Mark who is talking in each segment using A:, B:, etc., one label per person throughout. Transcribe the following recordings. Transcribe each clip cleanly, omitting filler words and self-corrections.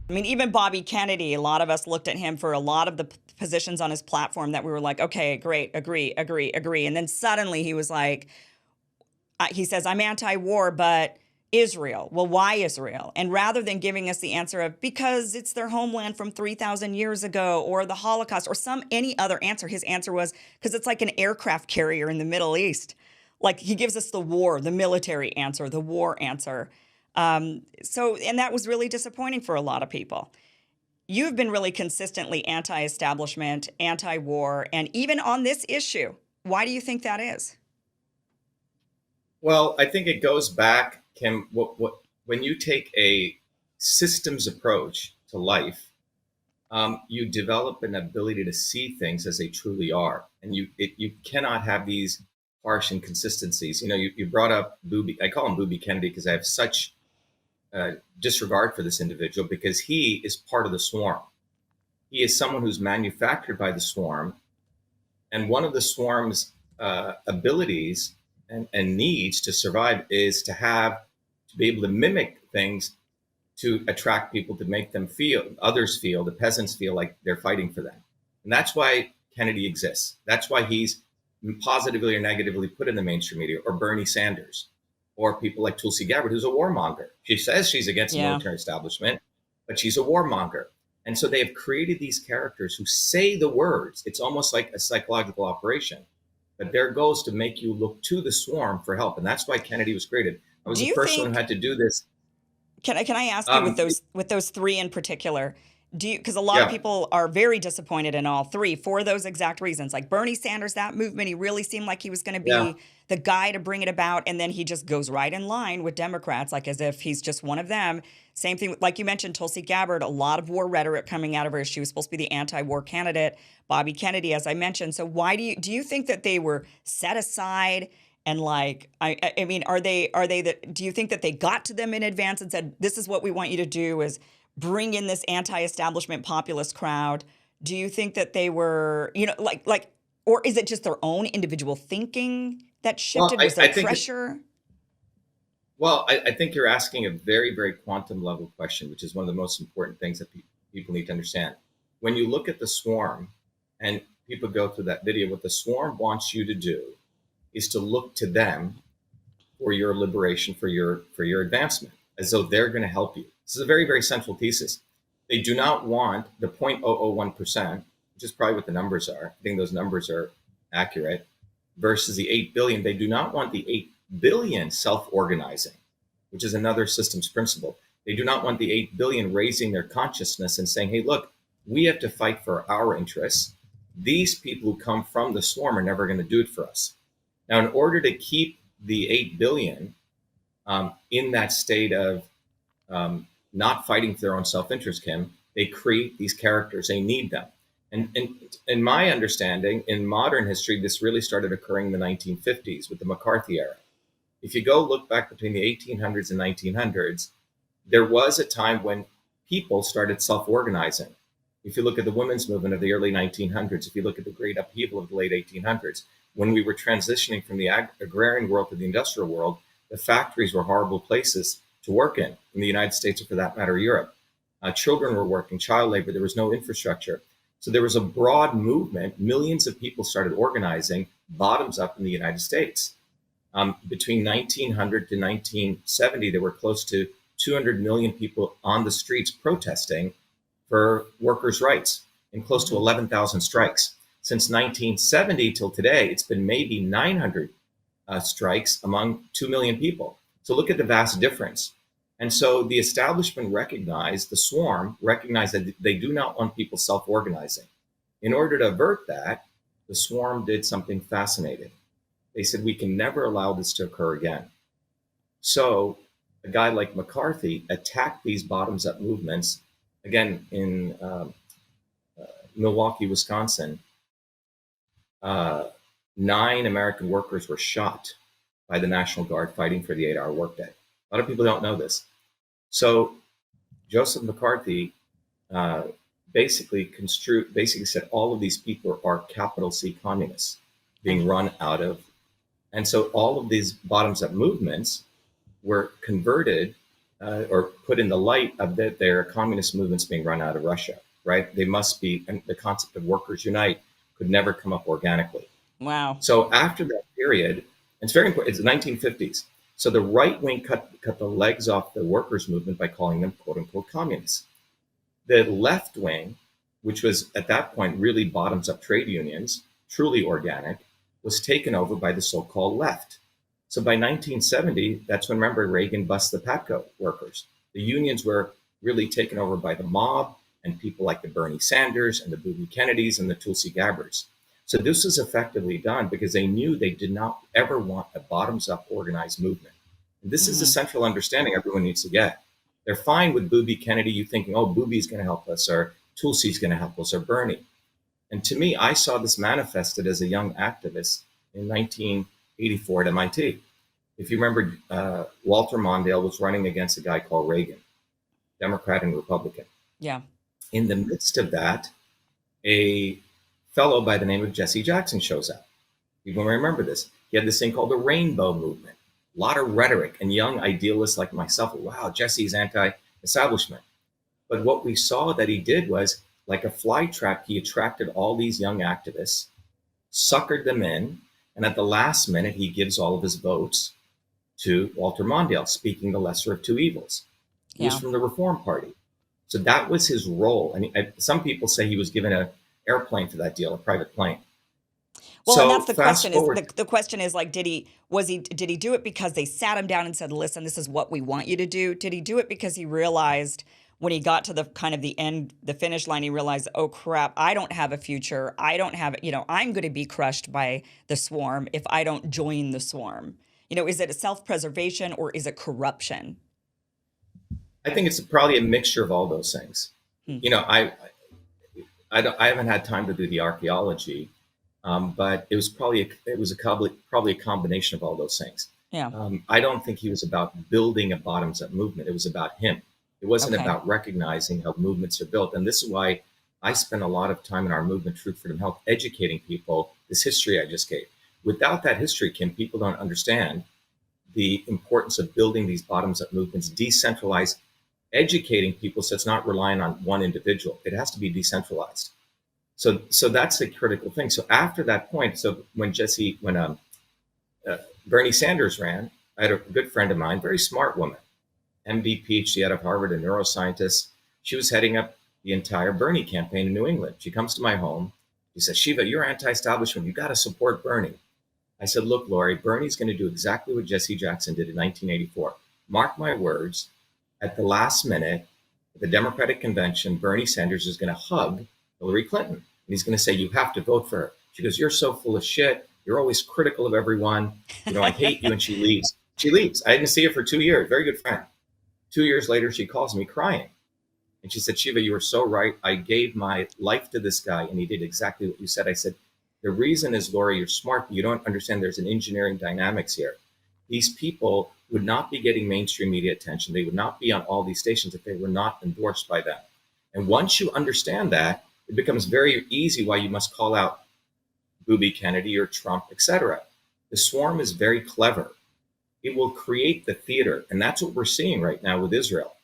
A: I mean, even Bobby Kennedy, a lot of us looked at him for a lot of the positions on his platform that we were like, okay, great, agree, agree, agree. And then suddenly he was like, he says, I'm anti war, but Israel. Well, why Israel? And rather than giving us the answer of because it's their homeland from 3,000 years ago or the Holocaust or some any other answer, his answer was because it's like an aircraft carrier in the Middle East. Like he gives us the war, the military answer, the war answer. And that was really disappointing for a lot of people. You've been really consistently anti establishment, anti war, and even on this issue. Why do you think that is?
B: Well, I think it goes back, Kim, when you take a systems approach to life, you develop an ability to see things as they truly are. And you cannot have these harsh inconsistencies. You brought up Booby. I call him Booby Kennedy because I have such disregard for this individual because he is part of the swarm. He is someone who's manufactured by the swarm. And one of the swarm's abilities and needs to survive is to be able to mimic things to attract people, to make them feel, others feel, the peasants feel like they're fighting for them. And that's why Kennedy exists. That's why he's positively or negatively put in the mainstream media, or Bernie Sanders, or people like Tulsi Gabbard, who's a warmonger. She says she's against the
A: Yeah.
B: military establishment, but she's a warmonger. And so they have created these characters who say the words. It's almost like a psychological operation. But their goal is to make you look to the swarm for help. And that's why Kennedy was created. I was
A: Do
B: the
A: you
B: first one who
A: think
B: had to do this.
A: can I ask you
B: Um,
A: with those three in particular? Do you because a lot of
B: yeah,
A: people are very disappointed in all three for those exact reasons. Like Bernie Sanders, that movement, he really seemed like he was going to
B: yeah.
A: be the guy to bring it about, and then he just goes right in line with Democrats, like as if he's just one of them. Same thing, like you mentioned, Tulsi Gabbard, a lot of war rhetoric coming out of her. She was supposed to be the anti-war candidate. Bobby Kennedy, as I mentioned. So why do you think that they were set aside? And like, I mean, are they that? Do you think that they got to them in advance and said, "This is what we want you to do"? Is bring in this anti-establishment populist crowd? Do you think that they were, or is it just their own individual thinking that
B: Well,
A: shifted?
B: I,
A: Was there
B: I think it,
A: pressure?
B: I think you're asking a very, very quantum level question, which is one of the most important things that people need to understand. When you look at the swarm, and people go through that video, what the swarm wants you to do is to look to them for your liberation, for your advancement, as though they're going to help you. This is a very, very central thesis. They do not want the 0.001%, which is probably what the numbers are. I think those numbers are accurate, versus the 8 billion. They do not want the 8 billion self-organizing, which is another systems principle. They do not want the 8 billion raising their consciousness and saying, hey, look, we have to fight for our interests. These people who come from the swarm are never going to do it for us. Now, in order to keep the 8 billion in that state of not fighting for their own self-interest, Kim, they create these characters. They need them. And in my understanding, in modern history, this really started occurring in the 1950s with the McCarthy era. If you go look back between the 1800s and 1900s, there was a time when people started self-organizing. If you look at the women's movement of the early 1900s, if you look at the great upheaval of the late 1800s, when we were transitioning from the agrarian world to the industrial world, the factories were horrible places to work in the United States, or for that matter, Europe. Children were working, child labor, there was no infrastructure. So there was a broad movement. Millions of people started organizing bottoms up in the United States. Between 1900 to 1970, there were close to 200 million people on the streets protesting for workers' rights, and close to 11,000 strikes. Since 1970 till today, it's been maybe 900 strikes among 2 million people. So look at the vast difference. And so the establishment recognized, the swarm recognized that they do not want people self-organizing. In order to avert that, the swarm did something fascinating. They said, we can never allow this to occur again. So a guy like McCarthy attacked these bottoms up movements. Again, in Milwaukee, Wisconsin, 9 American workers were shot by the National Guard fighting for the 8-hour workday. A lot of people don't know this. So Joseph McCarthy basically said all of these people are capital C communists being run out of. And so all of these bottoms up movements were converted or put in the light of that there are communist movements being run out of Russia, right? They must be, and the concept of workers unite could never come up organically.
A: Wow.
B: So after that period, it's very important, it's the 1950s. So the right wing cut the legs off the workers' movement by calling them quote unquote communists. The left wing, which was at that point really bottoms up trade unions, truly organic, was taken over by the so-called left. So by 1970, that's when, remember, Reagan busts the PATCO workers. The unions were really taken over by the mob and people like the Bernie Sanders and the Booby Kennedys and the Tulsi Gabbards. So this was effectively done because they knew they did not ever want a bottoms-up organized movement. And this is the central understanding everyone needs to get. They're fine with Booby Kennedy, you thinking, oh, Booby's going to help us, or Tulsi's going to help us, or Bernie. And to me, I saw this manifested as a young activist in 1984 at MIT. If you remember, Walter Mondale was running against a guy called Reagan, Democrat and Republican.
A: Yeah.
B: In the midst of that, a fellow by the name of Jesse Jackson shows up. People remember this. He had this thing called the Rainbow Movement. A lot of rhetoric, and young idealists like myself, wow, Jesse's anti-establishment. But what we saw that he did was, like a fly trap, he attracted all these young activists, suckered them in, and at the last minute, he gives all of his votes to Walter Mondale, speaking the lesser of two evils. He was from the Reform Party. So that was his role. And some people say he was given an airplane for that deal, a private plane.
A: Well,
B: so
A: and that's the question
B: forward,
A: is the question is like, did he do it because they sat him down and said, listen, this is what we want you to do? Did he do it because he realized when he got to the kind of the end, the finish line, he realized, oh crap, I don't have a future. I don't have, I'm going to be crushed by the swarm if I don't join the swarm. Is it a self-preservation or is it corruption?
B: I think it's probably a mixture of all those things. I haven't had time to do the archaeology, but it was probably a combination of all those things.
A: Yeah.
B: I don't think he was about building a bottoms-up movement. It was about him. It wasn't about recognizing how movements are built. And this is why I spend a lot of time in our movement, Truth, Freedom, Health, educating people this history I just gave. Without that history, Kim, people don't understand the importance of building these bottoms-up movements, decentralized, educating people so it's not relying on one individual. It has to be decentralized. So that's a critical thing. So after that point, so when Bernie Sanders ran, I had a good friend of mine, very smart woman, MD, PhD out of Harvard, a neuroscientist. She was heading up the entire Bernie campaign in New England. She comes to my home. She says, Shiva, you're anti-establishment. You got to support Bernie. I said, look, Lori, Bernie's going to do exactly what Jesse Jackson did in 1984. Mark my words, at the last minute, at the Democratic convention, Bernie Sanders is going to hug Hillary Clinton. And he's going to say, you have to vote for her. She goes, you're so full of shit. You're always critical of everyone. I hate you. And she leaves. She leaves. I didn't see her for 2 years. Very good friend. 2 years later, she calls me crying. And she said, Shiva, you were so right. I gave my life to this guy, and he did exactly what you said. I said, the reason is, Lori, you're smart, but you don't understand there's an engineering dynamics here. These people would not be getting mainstream media attention. They would not be on all these stations if they were not endorsed by them. And once you understand that, it becomes very easy why you must call out Booby Kennedy or Trump, etc. The swarm is very clever. It will create the theater. And that's what we're seeing right now with Israel.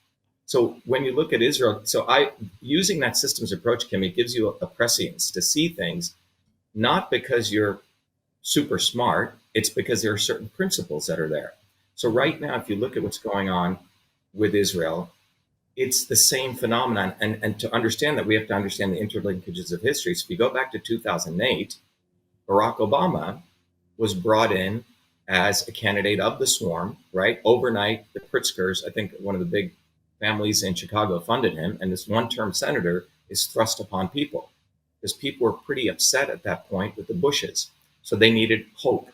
B: So when you look at Israel, using that systems approach, Kim, it gives you a prescience to see things, not because you're super smart, it's because there are certain principles that are there. So right now, if you look at what's going on with Israel, it's the same phenomenon. And to understand that, we have to understand the interlinkages of history. So if you go back to 2008, Barack Obama was brought in as a candidate of the swarm, right? Overnight, the Pritzkers, I think one of the big families in Chicago funded him. And this one-term senator is thrust upon people because people were pretty upset at that point with the Bushes. So they needed hope.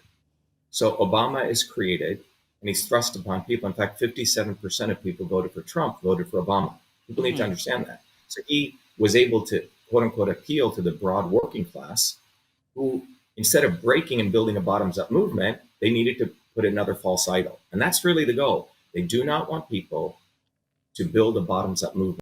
B: So Obama is created and he's thrust upon people. In fact, 57% of people voted for Trump, voted for Obama. People need to understand that. So he was able to, quote unquote, appeal to the broad working class who, instead of breaking and building a bottoms up movement, they needed to put another false idol. And that's really the goal. They do not want people to build a bottoms up movement.